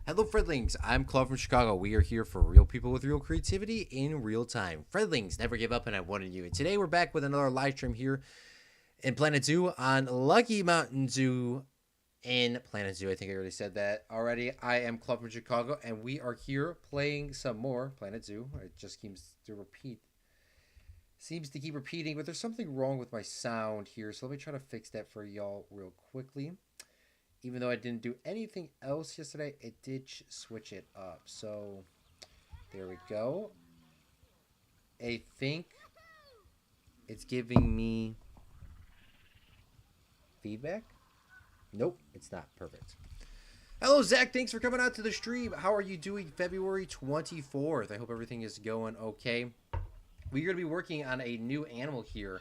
Hello, Fredlings. I'm Claude from Chicago. We are here for real people with real creativity in real time. Fredlings, never give up, and I wanted you. And today we're back with another live stream here in Planet Zoo on Lucky Mountain Zoo in Planet Zoo. I think I already said that already. I am Claude from Chicago, and we are here playing some more Planet Zoo. It just seems to repeat. Seems to keep repeating, but there's something wrong with my sound here. So let me try to fix that for y'all real quickly. Even though I didn't do anything else yesterday, it did switch it up. So there we go. I think it's giving me feedback. Nope, it's not. Perfect. Hello, Zach. Thanks for coming out to the stream. How are you doing February 24th? I hope everything is going okay. We're going to be working on a new animal here.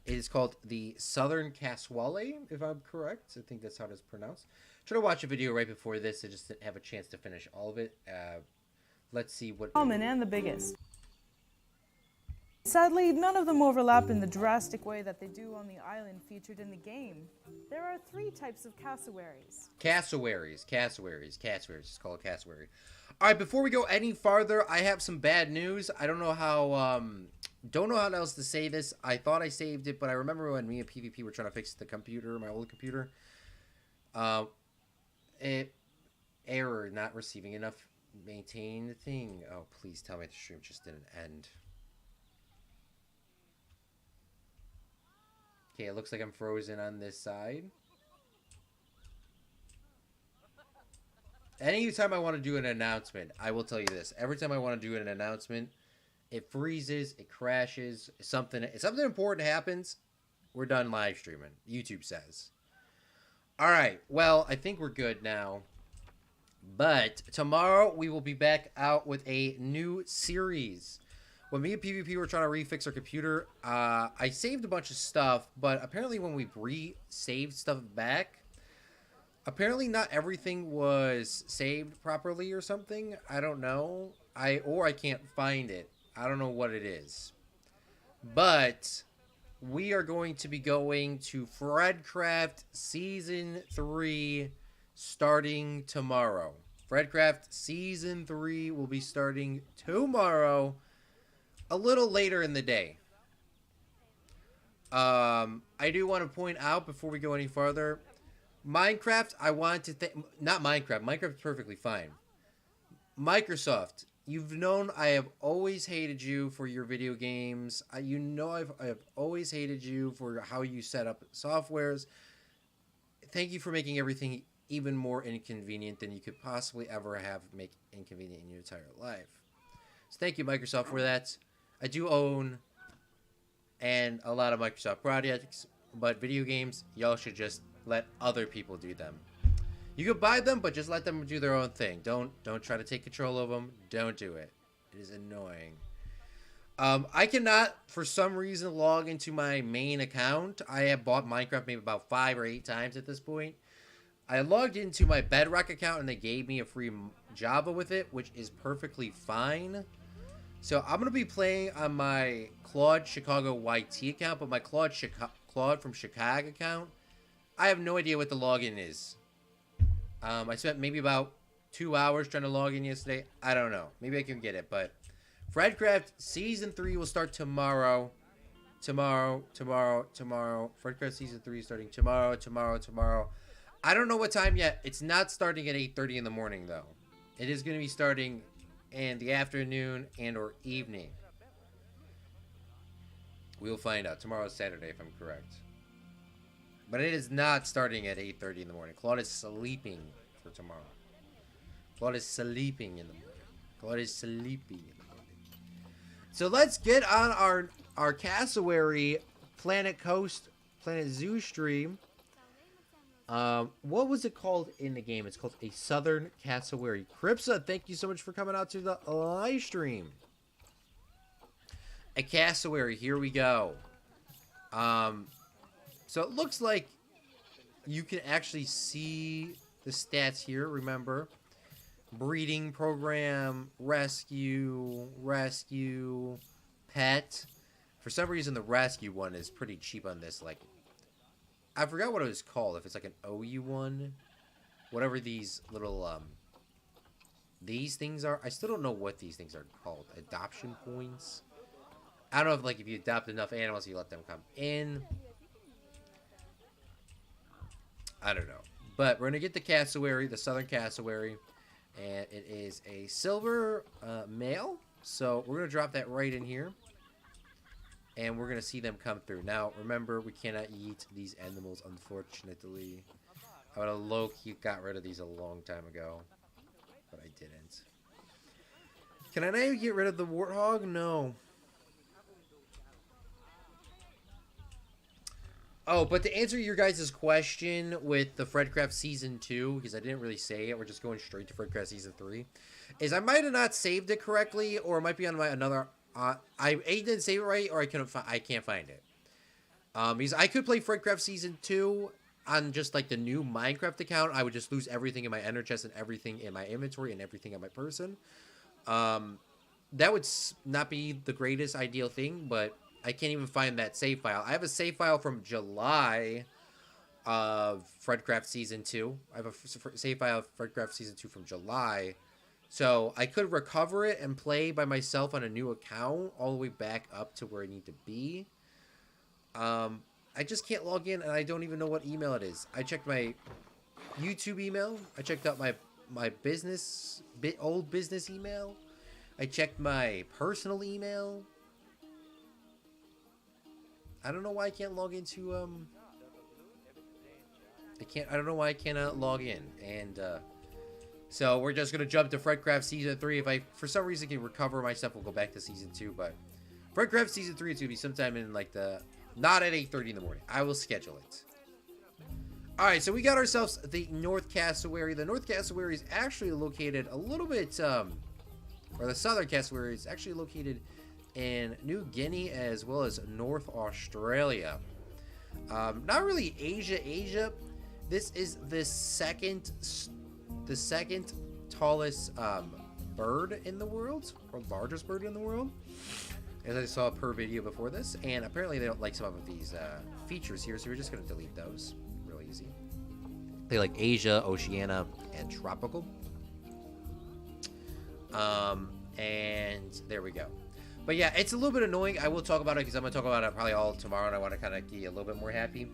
It is called the Southern Cassowary, if I'm correct. I think that's how it's pronounced. Try to watch a video right before this. I just didn't have a chance to finish all of it. Let's see what... Common and the biggest. Sadly, none of them overlap in the drastic way that they do on the island featured in the game. There are 3 types of cassowaries. Cassowaries. Just call it cassowary. All right, before we go any farther, I have some bad news. I don't know how... Don't know how else to say this. I thought I saved it, but I remember when me and PvP were trying to fix the computer, my old computer. Error, not receiving enough maintained thing. Oh, please tell me the stream just didn't end. Okay, it looks like I'm frozen on this side. Anytime I want to do an announcement, I will tell you this. Every time I want to do an announcement, it freezes, it crashes, something important happens, we're done live streaming, YouTube says. Alright, well, I think we're good now. But tomorrow we will be back out with a new series. When me and PvP were trying to refix our computer, I saved a bunch of stuff, but apparently when we re-saved stuff back, apparently not everything was saved properly or something. I don't know. Or I can't find it. I don't know what it is. But we are going to be going to Fredcraft Season 3 starting tomorrow. Fredcraft Season 3 will be starting tomorrow, a little later in the day. I do want to point out before we go any farther, Minecraft, I want to not Minecraft. Minecraft's perfectly fine. Microsoft, you've known I have always hated you for your video games. You know I've always hated you for how you set up softwares. Thank you for making everything even more inconvenient than you could possibly ever have make inconvenient in your entire life. So thank you, Microsoft, for that. I do own and a lot of Microsoft projects, but video games, y'all should just let other people do them. You could buy them, but just let them do their own thing. Don't try to take control of them. Don't do it. It is annoying. I cannot, for some reason, log into my main account. I have bought Minecraft maybe about 5 or 8 times at this point. I logged into my Bedrock account, and they gave me a free Java with it, which is perfectly fine. So I'm going to be playing on my Claude Chicago YT account, but my Claude from Chicago account, I have no idea what the login is. I spent maybe about 2 hours trying to log in yesterday. I don't know. Maybe I can get it, but Fredcraft Season 3 will start tomorrow. Tomorrow. Fredcraft Season 3 starting tomorrow. I don't know what time yet. It's not starting at 8:30 in the morning, though. It is going to be starting in the afternoon and or evening. We'll find out. Tomorrow's Saturday, if I'm correct. But it is not starting at 8:30 in the morning. Claude is sleeping for tomorrow. Claude is sleeping in the morning. Claude is sleepy in the morning. So let's get on our Cassowary Planet Zoo stream. What was it called in the game? It's called a Southern Cassowary. Cripsa, thank you so much for coming out to the live stream. A Cassowary, here we go. So it looks like you can actually see the stats here. Remember, breeding program, rescue, pet. For some reason, the rescue one is pretty cheap on this. Like, I forgot what it was called. If it's like an OU one, whatever these little these things are. I still don't know what these things are called. Adoption points. I don't know if like if you adopt enough animals, you let them come in. I don't know. But we're gonna get the cassowary, the southern cassowary, and it is a silver male. So we're gonna drop that right in here, and we're gonna see them come through. Now remember, we cannot eat these animals, unfortunately. I would have low-key got rid of these a long time ago, but I didn't. Can I now get rid of the warthog? No. Oh, but to answer your guys' question with the Fredcraft Season 2, because I didn't really say it, we're just going straight to Fredcraft Season 3, is I might have not saved it correctly, or it might be on my another... I didn't save it right, or I can't find it. Because I could play Fredcraft Season 2 on just like the new Minecraft account. I would just lose everything in my ender chest and everything in my inventory and everything on my person. That would not be the greatest ideal thing, but I can't even find that save file. I have a save file from July of Fredcraft Season 2. I have a save file of Fredcraft Season 2 from July. So I could recover it and play by myself on a new account all the way back up to where I need to be. I just can't log in, and I don't even know what email it is. I checked my YouTube email. I checked out my old business email. I checked my personal email. I don't know why I can't log into I don't know why I cannot log in. And so we're just gonna jump to Fredcraft Season 3. If I for some reason can recover my stuff, we'll go back to Season 2. But Fredcraft Season 3 is gonna be sometime in like not at 8:30 in the morning. I will schedule it. Alright, so we got ourselves the North Cassowary. The North Cassowary is actually located a little bit, or the Southern Cassowary is actually located in New Guinea as well as North Australia. Not really Asia. This is the second tallest bird in the world, or largest bird in the world, as I saw per video before this. And apparently they don't like some of these features here, so we're just going to delete those. Real easy. They like Asia, Oceania, and tropical. And there we go. But yeah, it's a little bit annoying. I will talk about it because I'm going to talk about it probably all tomorrow, and I want to kind of get you a little bit more happy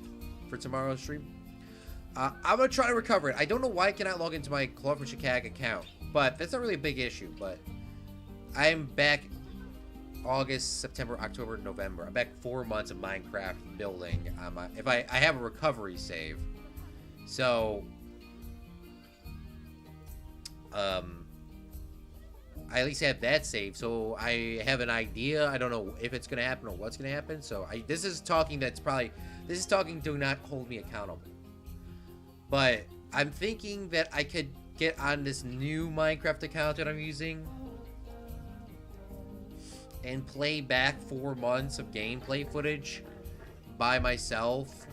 for tomorrow's stream. I'm going to try to recover it. I don't know why I cannot log into my Claude from Chicago account, but that's not really a big issue. But I'm back August, September, October, November. I'm back 4 months of Minecraft building. If I have a recovery save. So, I at least have that saved, so I have an idea. I don't know if it's gonna happen or what's gonna happen. So this is talking do not hold me accountable. But I'm thinking that I could get on this new Minecraft account that I'm using and play back 4 months of gameplay footage by myself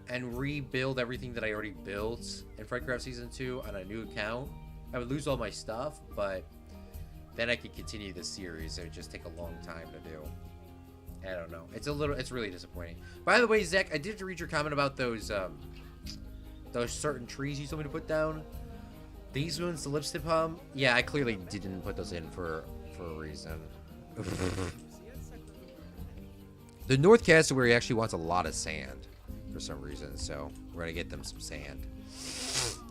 and rebuild everything that I already built in Fredcraft Season 2 on a new account. I would lose all my stuff, but then I could continue the series. It would just take a long time to do. I don't know. It's really disappointing. By the way, Zach, I did read your comment about those certain trees you told me to put down. These ones, the lipstick palm. Yeah, I clearly didn't put those in for a reason. The North Cassowary actually wants a lot of sand for some reason, so we're gonna get them some sand.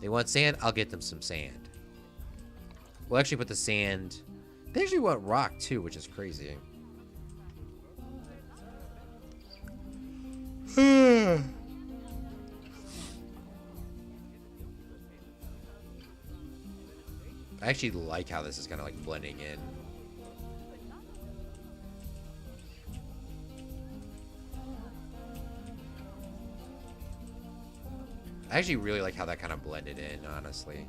They want sand, I'll get them some sand. We'll actually put the sand... They actually want rock, too, which is crazy. I actually like how this is kind of like blending in. I actually really like how that kind of blended in, honestly.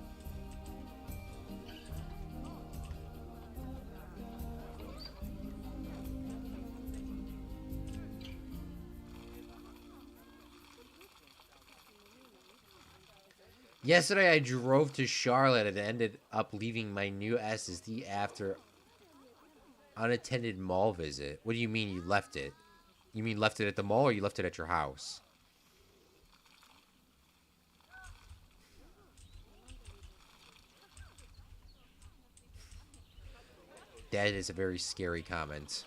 Yesterday I drove to Charlotte and ended up leaving my new SSD after unattended mall visit. What do you mean you left it? You mean left it at the mall or you left it at your house? That is a very scary comment.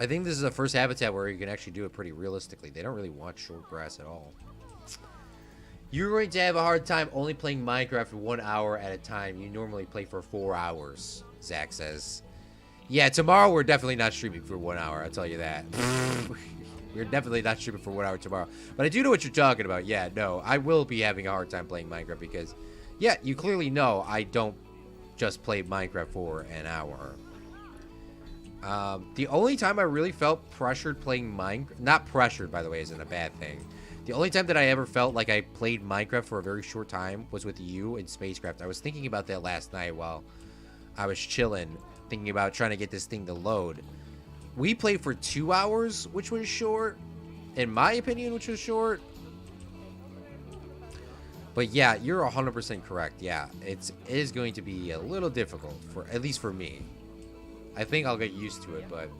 I think this is the first habitat where you can actually do it pretty realistically. They don't really want short grass at all. You're going to have a hard time only playing Minecraft for 1 hour at a time. You normally play for 4 hours, Zach says. Yeah, tomorrow we're definitely not streaming for 1 hour, I'll tell you that. We're definitely not streaming for 1 hour tomorrow. But I do know what you're talking about. Yeah, no, I will be having a hard time playing Minecraft because, yeah, you clearly know I don't just play Minecraft for an hour. The only time I really felt pressured playing Minecraft, not pressured, by the way, isn't a bad thing. The only time that I ever felt like I played Minecraft for a very short time was with you in Spacecraft. I was thinking about that last night while I was chilling, thinking about trying to get this thing to load. We played for 2 hours, which was short. In my opinion, which was short. But yeah, you're 100% correct. Yeah, it is going to be a little difficult, for at least for me. I think I'll get used to it, but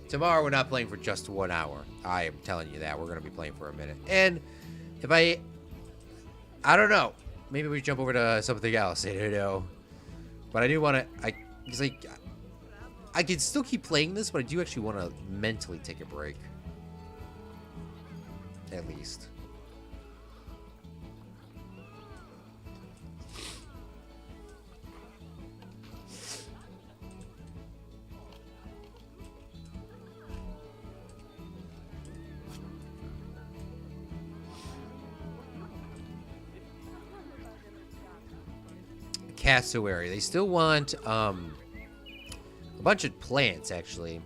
tomorrow we're not playing for just 1 hour. I am telling you that. We're going to be playing for a minute. And if I don't know. Maybe we jump over to something else. I don't know. But I do want to, because I can still keep playing this, but I do actually want to mentally take a break. At least. Cassowary. They still want a bunch of plants actually.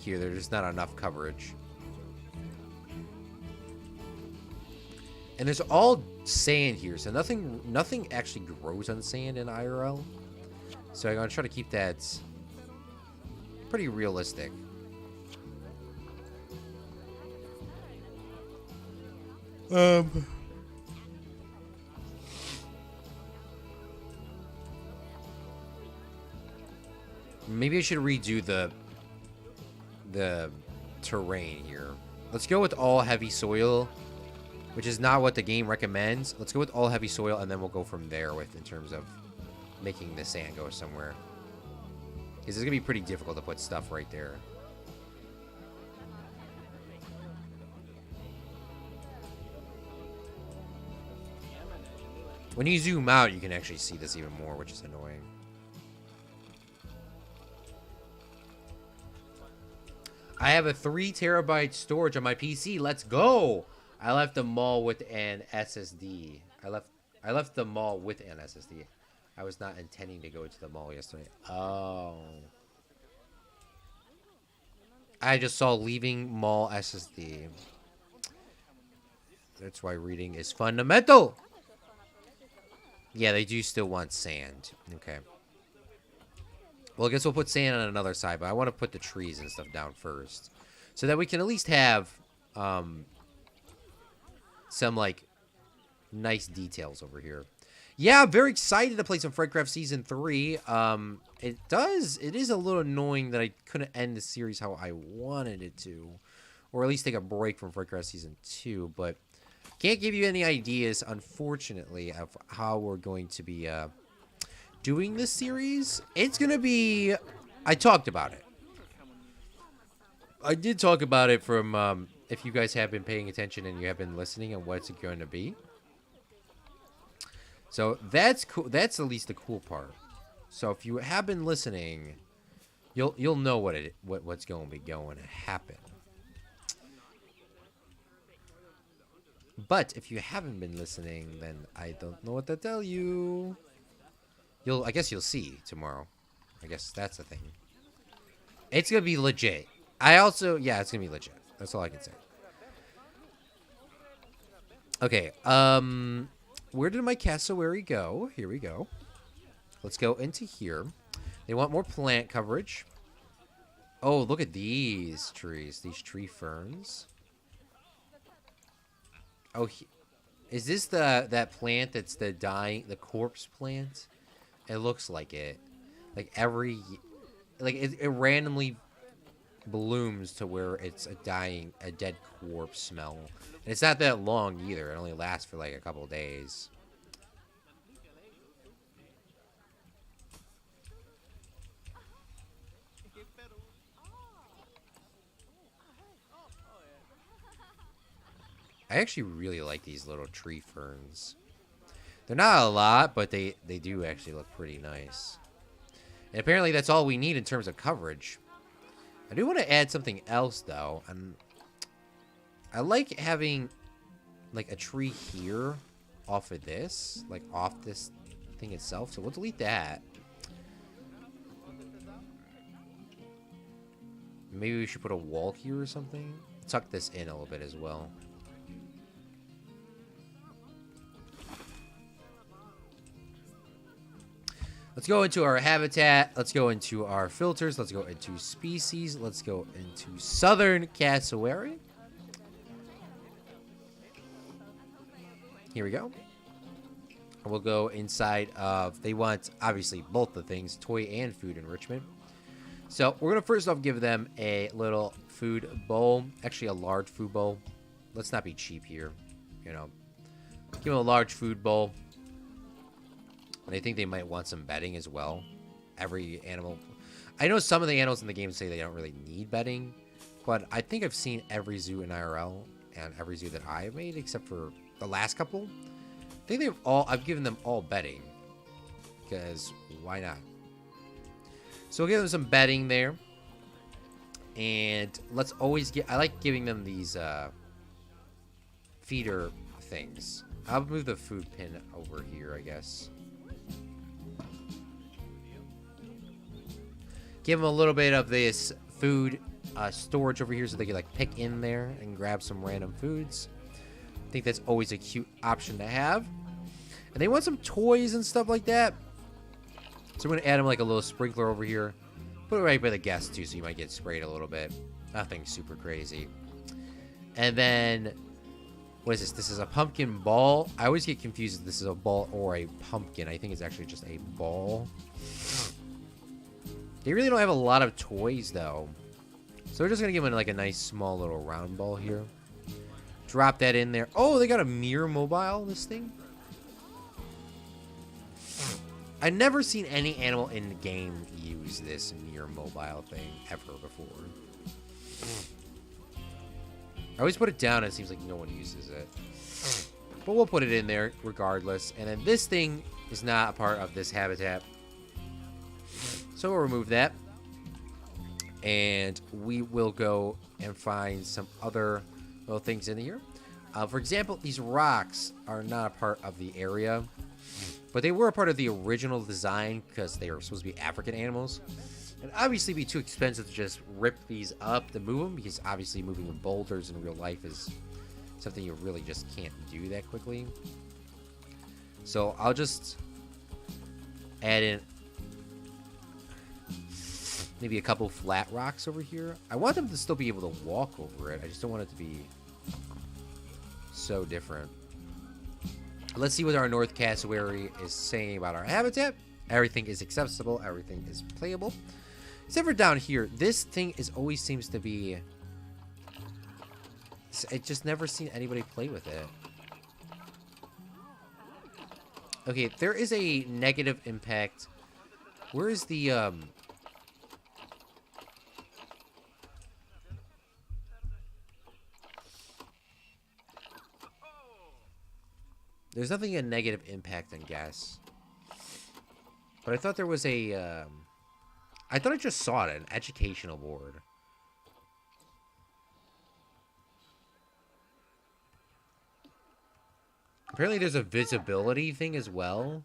Here, there's just not enough coverage. And there's all sand here, so nothing actually grows on sand in IRL. So I'm gonna try to keep that pretty realistic. Maybe I should redo the terrain here. Let's go with all heavy soil, which is not what the game recommends. Let's go with all heavy soil, and then we'll go from there with in terms of making the sand go somewhere. Because it's gonna be pretty difficult to put stuff right there. When you zoom out, you can actually see this even more, which is annoying. I have a 3 terabyte storage on my PC. Let's go. I left the mall with an SSD. I left the mall with an SSD. I was not intending to go to the mall yesterday. Oh. I just saw leaving mall SSD. That's why reading is fundamental. Yeah, they do still want sand. Okay. Well, I guess we'll put sand on another side, but I want to put the trees and stuff down first. So that we can at least have some, like, nice details over here. Yeah, I'm very excited to play some Fredcraft Season 3. It is a little annoying that I couldn't end the series how I wanted it to. Or at least take a break from Fredcraft Season 2, but can't give you any ideas, unfortunately, of how we're going to be doing this series. It's gonna be, I talked about it. I did talk about it from if you guys have been paying attention and you have been listening and what's it going to be. So that's cool. That's at least the cool part. So if you have been listening, you'll know what's going to be going to happen. But if you haven't been listening, then I don't know what to tell you. I guess you'll see tomorrow. I guess that's the thing. It's gonna be legit. It's gonna be legit. That's all I can say. Okay, where did my cassowary go? Here we go. Let's go into here. They want more plant coverage. Oh, look at these trees. These tree ferns. Oh, is this that plant that's the corpse plant? It looks like it. Like it randomly blooms to where it's a dead corpse smell. And it's not that long either. It only lasts for like a couple of days. I actually really like these little tree ferns. They're not a lot, but they do actually look pretty nice. And apparently that's all we need in terms of coverage. I do want to add something else, though. I like having, like, a tree here off of this. Like, off this thing itself. So we'll delete that. Maybe we should put a wall here or something. Tuck this in a little bit as well. Let's go into our habitat. Let's go into our filters. Let's go into species. Let's go into southern cassowary. Here we go. We'll go inside of, they want, obviously, both the things, toy and food enrichment. So we're going to first off give them a little food bowl. Actually, a large food bowl. Let's not be cheap here, you know. Give them a large food bowl. And I think they might want some bedding as well. Every animal. I know some of the animals in the game say they don't really need bedding. But I think I've seen every zoo in IRL and every zoo that I've made, except for the last couple. I think I've given them all bedding. Because why not? So we'll give them some bedding there. And let's always I like giving them these feeder things. I'll move the food pin over here, I guess. Give them a little bit of this food storage over here so they can like pick in there and grab some random foods. I think that's always a cute option to have. And they want some toys and stuff like that. So we're going to add them like a little sprinkler over here. Put it right by the guest too, so you might get sprayed a little bit. Nothing super crazy. And then, what is this? This is a pumpkin ball. I always get confused if this is a ball or a pumpkin. I think it's actually just a ball. They really don't have a lot of toys, though. So we're just going to give them like a nice small little round ball here. Drop that in there. Oh, they got a mirror mobile, this thing. I've never seen any animal in the game use this mirror mobile thing ever before. I always put it down and it seems like no one uses it. But we'll put it in there regardless. And then this thing is not a part of this habitat. So we'll remove that. And we will go and find some other little things in here. For example, these rocks are not a part of the area. But they were a part of the original design because they were supposed to be African animals. And obviously be too expensive to just rip these up to move them, because obviously moving the boulders in real life is something you really just can't do that quickly. So I'll just add in maybe a couple flat rocks over here. I want them to still be able to walk over it. I just don't want it to be so different. Let's see what our North Cassowary is saying about our habitat. Everything is accessible. Everything is playable. Except for down here. This thing always seems to be... I just never seen anybody play with it. Okay, there is a negative impact. Where is the... There's nothing a negative impact on gas. But I thought there was a... I thought I just saw it, an educational board. Apparently there's a visibility thing as well.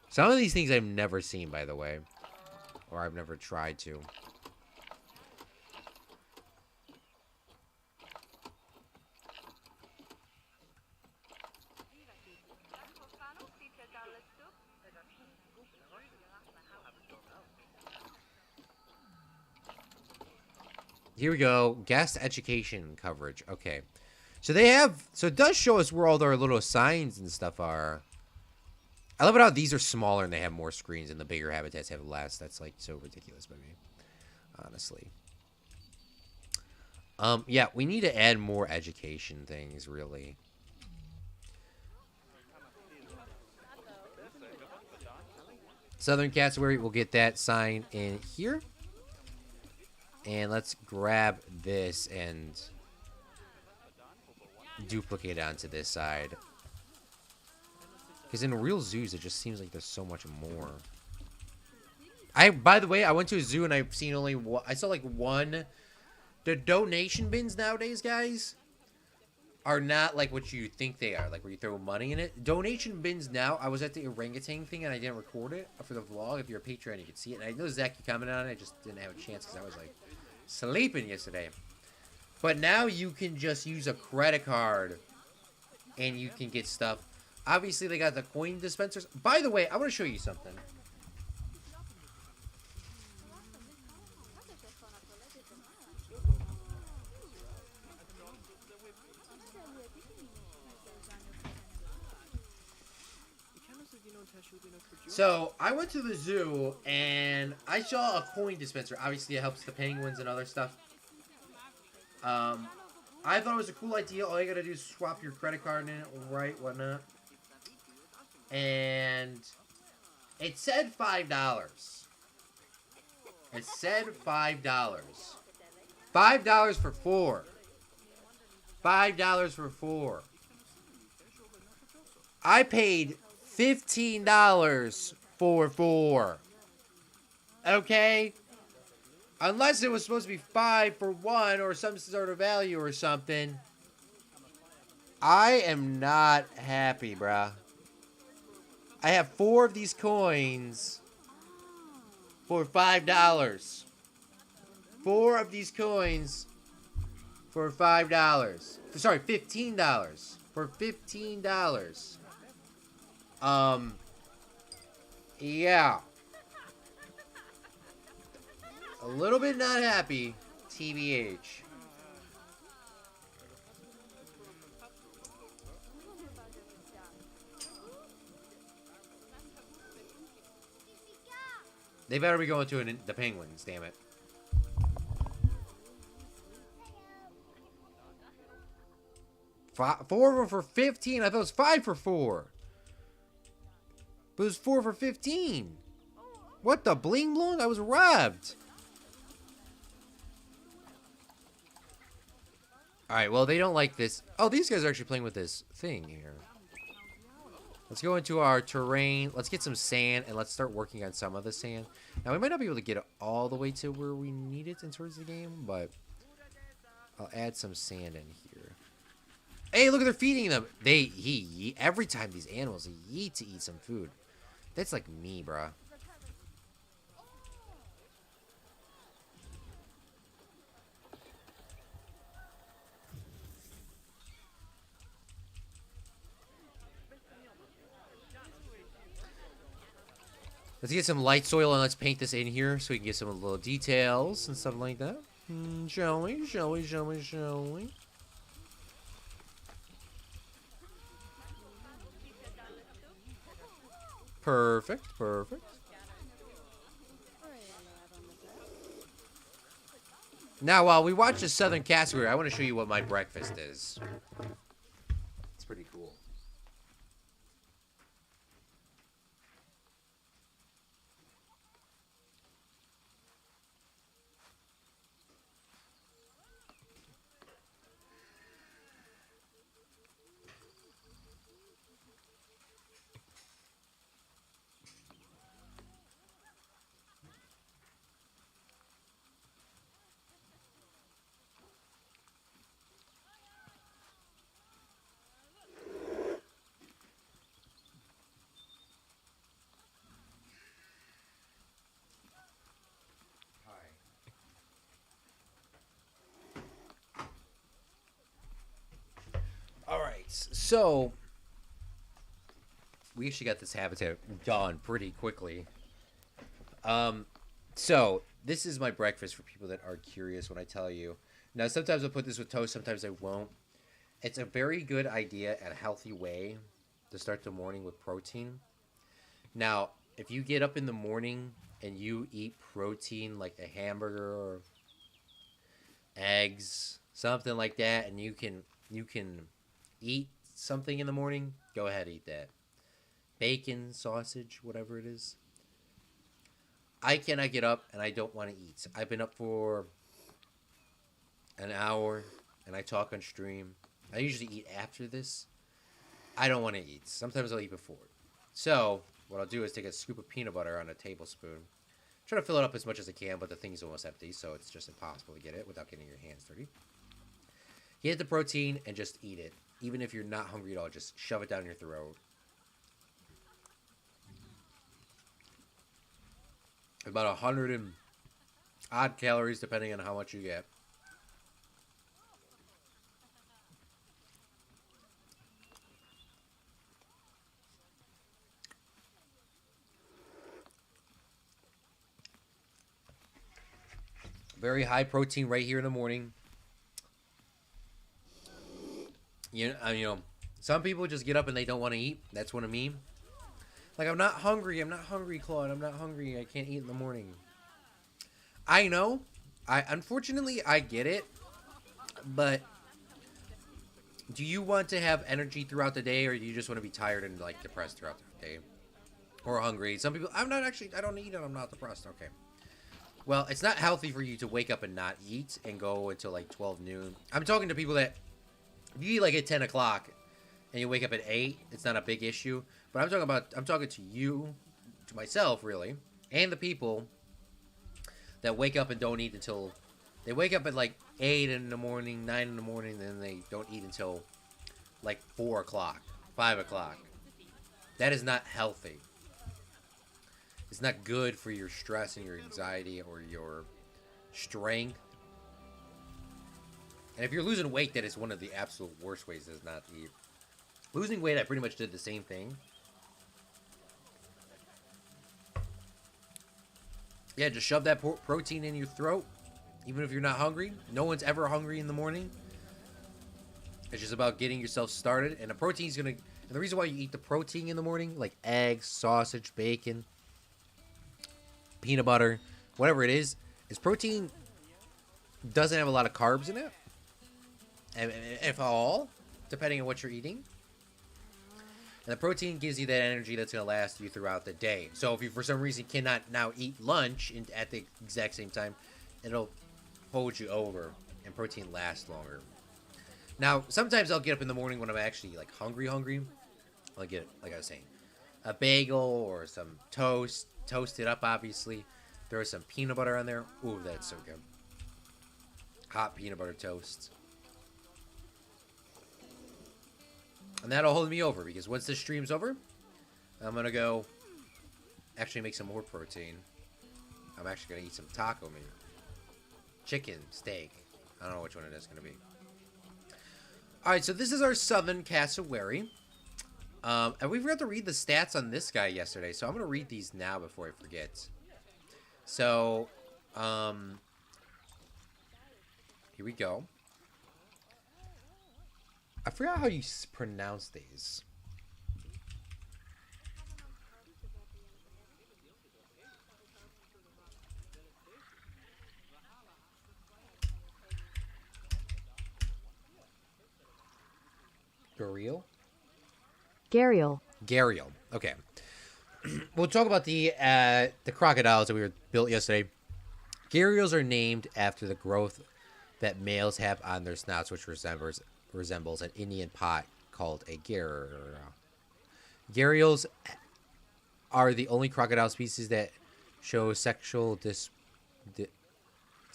Some of these things I've never seen, by the way. Or I've never tried to. Here we go. Guest education coverage. Okay. So they have... So it does show us where all their little signs and stuff are. I love it how these are smaller and they have more screens and the bigger habitats have less. That's like so ridiculous by me. Honestly. Yeah, we need to add more education things, really. Southern Cassowary, we'll get that sign in here. And let's grab this and duplicate it onto this side. Because in real zoos, it just seems like there's so much more. By the way, I went to a zoo and I've seen only one. I saw like one. The donation bins nowadays, guys, are not like what you think they are. Like where you throw money in it. Donation bins now. I was at the orangutan thing and I didn't record it for the vlog. If you're a Patreon, you can see it. And I know Zach, you commented on it. I just didn't have a chance because I was like sleeping yesterday. But now you can just use a credit card and you can get stuff. Obviously, they got the coin dispensers. By the way, I want to show you something. So, I went to the zoo, and I saw a coin dispenser. Obviously, it helps the penguins and other stuff. I thought it was a cool idea. All you gotta do is swap your credit card in it, right, whatnot. And it said $5. It said $5. $5 for 4. $5 for 4. I paid $15 for 4. Okay? Unless it was supposed to be 5 for 1 or some sort of value or something. I am not happy, bruh. I have 4 of these coins for $5. 4 of these coins for $5. Sorry, $15. For $15. Yeah. A little bit not happy, TBH. They better be going to the penguins, damn it. Four for 15. I thought it was 5 for 4. But it was 4 for 15. What the bling blong? I was robbed. Alright, well, they don't like this. Oh, these guys are actually playing with this thing here. Let's go into our terrain. Let's get some sand, and let's start working on some of the sand. Now, we might not be able to get it all the way to where we need it in towards the game, but I'll add some sand in here. Hey, look, they're feeding them. Every time these animals eat to eat some food. That's like me, bruh. Let's get some light soil and let's paint this in here so we can get some little details and stuff like that. Shall we? Shall we? Shall we? Shall we? Perfect. Perfect. Now, while we watch the Southern Cassowary, I want to show you what my breakfast is. It's pretty cool. So, we actually got this habitat done pretty quickly. So this is my breakfast for people that are curious when I tell you. Now, sometimes I'll put this with toast, sometimes I won't. It's a very good idea and a healthy way to start the morning with protein. Now, if you get up in the morning and you eat protein like a hamburger or eggs, something like that, and you can eat something in the morning, go ahead, eat that. Bacon, sausage, whatever it is. I cannot get up and I don't want to eat. I've been up for an hour and I talk on stream. I usually eat after this. I don't want to eat. Sometimes I'll eat before. So what I'll do is take a scoop of peanut butter on a tablespoon. Try to fill it up as much as I can, but the thing's almost empty, so it's just impossible to get it without getting your hands dirty. Get the protein and just eat it. Even if you're not hungry at all, just shove it down your throat. About 100 and odd calories, depending on how much you get. Very high protein right here in the morning. Some people just get up and they don't want to eat. That's what I mean. Like, I'm not hungry, Claude. I'm not hungry. I can't eat in the morning. I know. Unfortunately, I get it. But do you want to have energy throughout the day, or do you just want to be tired and, like, depressed throughout the day? Or hungry? Some people, I don't eat and I'm not depressed. Okay. Well, it's not healthy for you to wake up and not eat and go until, like, 12 noon. I'm talking to people that, if you eat, like, at 10 o'clock and you wake up at 8, it's not a big issue. But I'm talking to you, to myself, really, and the people that wake up and don't eat until, they wake up at, like, 8 in the morning, 9 in the morning, and then they don't eat until, like, 4 o'clock, 5 o'clock. That is not healthy. It's not good for your stress and your anxiety or your strength. And if you're losing weight, that is one of the absolute worst ways is not to eat. Losing weight, I pretty much did the same thing. Yeah, just shove that protein in your throat, even if you're not hungry. No one's ever hungry in the morning. It's just about getting yourself started. And the protein's going to... And the reason why you eat the protein in the morning, like eggs, sausage, bacon, peanut butter, whatever it is protein doesn't have a lot of carbs in it, if all, depending on what you're eating. And the protein gives you that energy that's going to last you throughout the day. So if you for some reason cannot now eat lunch at the exact same time, it'll hold you over, and protein lasts longer. Now, sometimes I'll get up in the morning when I'm actually, like, hungry. I'll get, like I was saying, a bagel or some toast. Toast it up, obviously. Throw some peanut butter on there. Ooh, that's so good. Hot peanut butter toast. And that'll hold me over, because once this stream's over, I'm going to go actually make some more protein. I'm actually going to eat some taco meat. Chicken, steak. I don't know which one it is going to be. Alright, so this is our Southern Cassowary. And we forgot to read the stats on this guy yesterday, so I'm going to read these now before I forget. So, here we go. I forgot how you pronounce these. Gariel? Gariel. Okay. We'll talk about the crocodiles that we were built yesterday. Gharials are named after the growth that males have on their snouts, which resembles an Indian pot called a ghar. Gharials are the only crocodile species that show sexual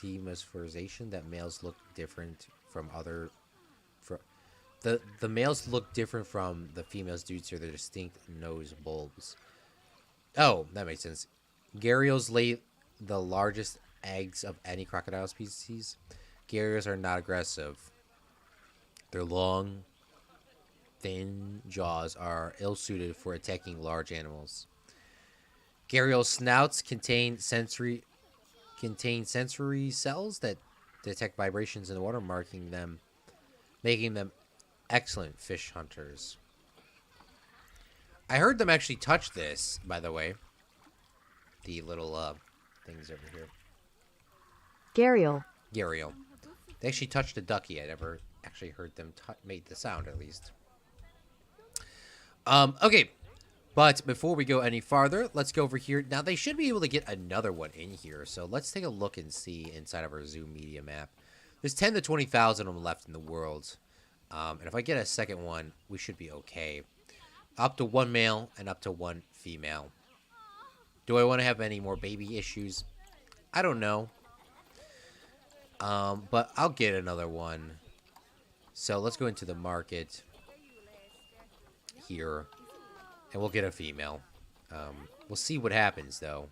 dimorphism, that males look different from other. The males look different from the females due to their distinct nose bulbs. Oh, that makes sense. Gharials lay the largest eggs of any crocodile species. Gharials are not aggressive. Their long, thin jaws are ill-suited for attacking large animals. Gharial snouts contain sensory contain sensory cells that detect vibrations in the water, making them excellent fish hunters. I heard them actually touch this, by the way. The little things over here. Gharial. Gharial. They actually touched a ducky. I never actually heard them made the sound, at least. Okay. But before we go any farther, let's go over here. Now, they should be able to get another one in here. So let's take a look and see inside of our Zoom media map. There's 10 to 20,000 of them left in the world. And if I get a second one, we should be okay. Up to 1 male and up to 1 female. Do I want to have any more baby issues? I don't know. But I'll get another one. So let's go into the market here. And we'll get a female. We'll see what happens, though.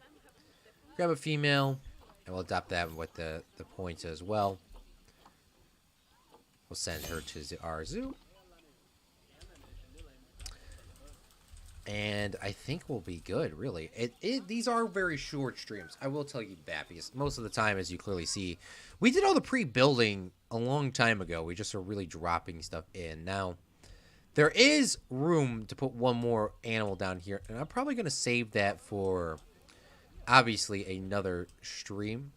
Grab a female. And we'll adopt that with the points as well. We'll send her to our zoo. And I think we'll be good, really. These are very short streams. I will tell you that, because most of the time, as you clearly see, we did all the pre-building a long time ago. We just are really dropping stuff in. Now, there is room to put one more animal down here. And I'm probably going to save that for, obviously, another stream.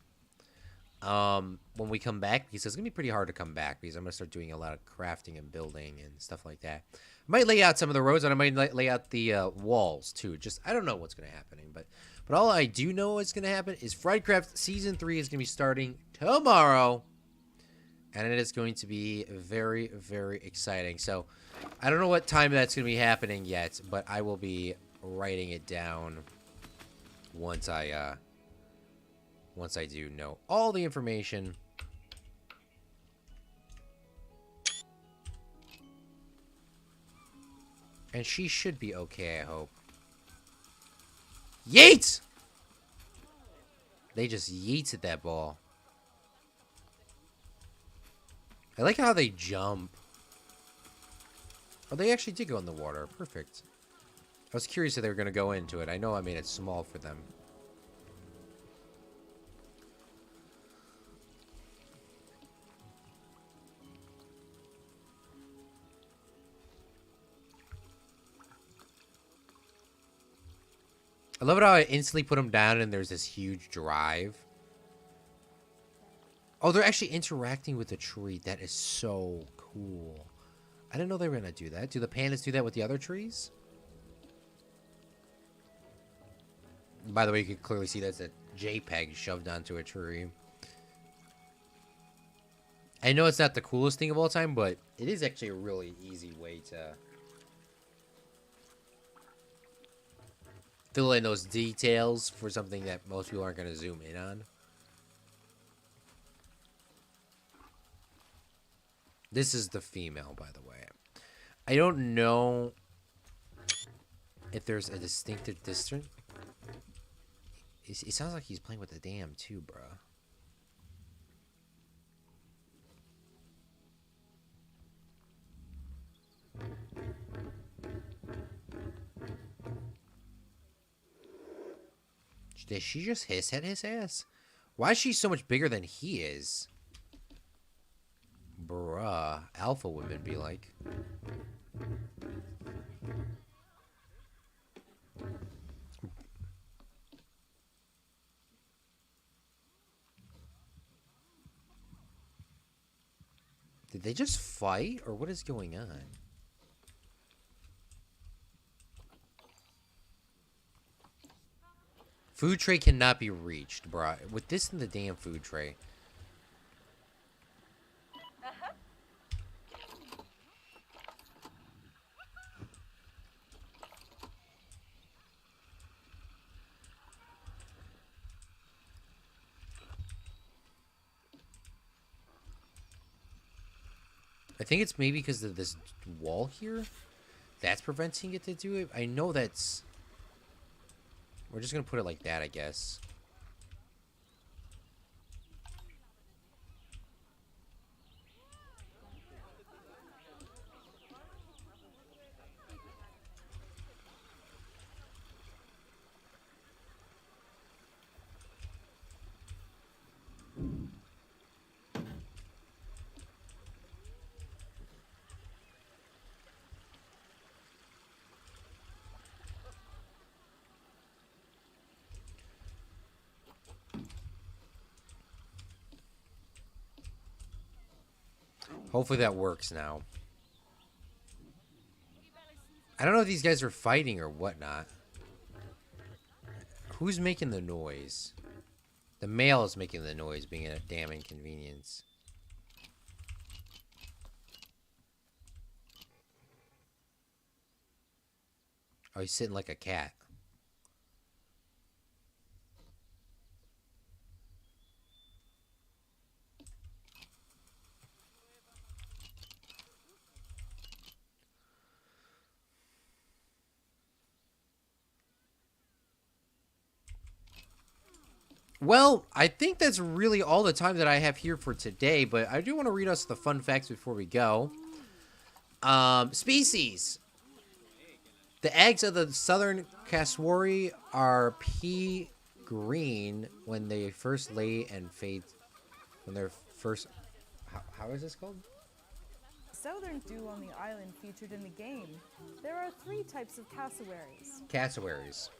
When we come back, because it's going to be pretty hard to come back, because I'm going to start doing a lot of crafting and building and stuff like that. I might lay out some of the roads, and I might lay out the walls, too. Just, I don't know what's going to happen. But all I do know is going to happen is Friedcraft Season 3 is going to be starting tomorrow. And it is going to be very, very exciting. So, I don't know what time that's going to be happening yet, but I will be writing it down once I do know all the information. And she should be okay, I hope. Yeet! They just yeeted that ball. I like how they jump. Oh, they actually did go in the water. Perfect. I was curious if they were going to go into it. I know I made it small for them. I love it how I instantly put them down and there's this huge drive. Oh, they're actually interacting with the tree. That is so cool. I didn't know they were going to do that. Do the pandas do that with the other trees? By the way, you can clearly see that's a JPEG shoved onto a tree. I know it's not the coolest thing of all time, but it is actually a really easy way to fill in those details for something that most people aren't going to zoom in on. This is the female, by the way. I don't know if there's a distinctive distance. It sounds like he's playing with the dam too, bruh. Did she just hiss at his ass? Why is she so much bigger than he is? Bruh. Alpha women be like. Did they just fight? Or what is going on? Food tray cannot be reached, bruh. With this in the damn food tray. I think it's maybe because of this wall here. That's preventing it to do it. I know that's... We're just going to put it like that, I guess. Hopefully that works now. I don't know if these guys are fighting or whatnot. Who's making the noise? The male is making the noise, being a damn inconvenience. Oh, he's sitting like a cat. Well, I think that's really all the time that I have here for today, but I do want to read us the fun facts before we go. Species. The eggs of the southern cassowary are pea green when they first lay and fade. When they're first... How is this called? Southern dew on the island featured in the game. There are 3 types of cassowaries. Cassowaries.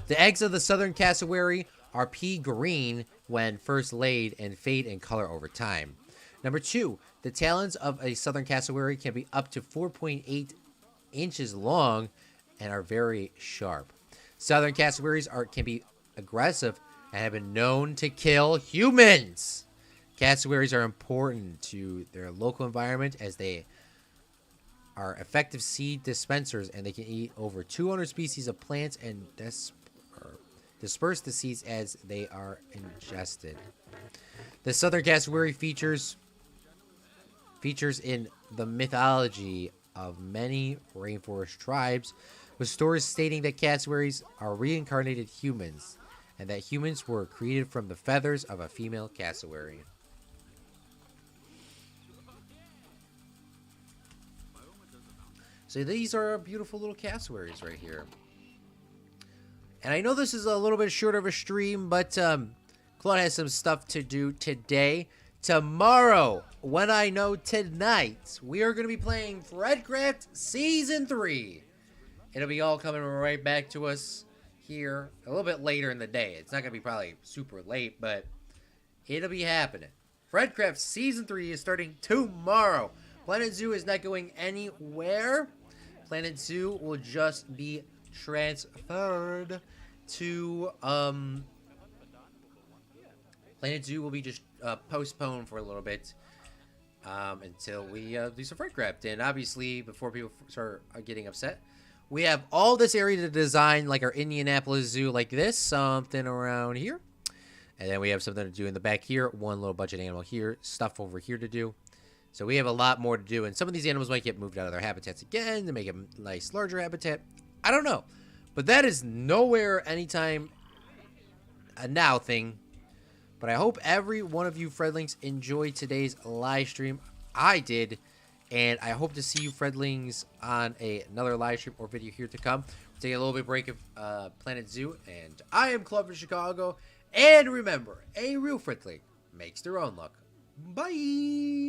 The eggs of the southern cassowary are pea green when first laid and fade in color over time. Number 2, the talons of a southern cassowary can be up to 4.8 inches long and are very sharp. Southern cassowaries can be aggressive and have been known to kill humans. Cassowaries are important to their local environment as they are effective seed dispensers, and they can eat over 200 species of plants and disperse the seeds as they are ingested. The southern cassowary features in the mythology of many rainforest tribes, with stories stating that cassowaries are reincarnated humans and that humans were created from the feathers of a female cassowary. So these are beautiful little cassowaries right here. And I know this is a little bit short of a stream, but Claude has some stuff to do today. Tomorrow, when I know tonight, we are going to be playing Fredcraft Season 3. It'll be all coming right back to us here a little bit later in the day. It's not going to be probably super late, but it'll be happening. Fredcraft Season 3 is starting tomorrow. Planet Zoo is not going anywhere. Planet Zoo will just be transferred to Planet Zoo will be just postponed for a little bit until we do some Fredcraft. And obviously, before people start getting upset, we have all this area to design, like our Indianapolis Zoo, like this, something around here. And then we have something to do in the back here, one little budget animal here, stuff over here to do. So we have a lot more to do, and some of these animals might get moved out of their habitats again to make a nice, larger habitat. I don't know. But that is nowhere, anytime, a now thing. But I hope every one of you Fredlings enjoyed today's live stream. I did. And I hope to see you Fredlings on another live stream or video here to come. We'll take a little bit break of Planet Zoo. And I am Claude from Chicago. And remember, a real Fredling makes their own luck. Bye!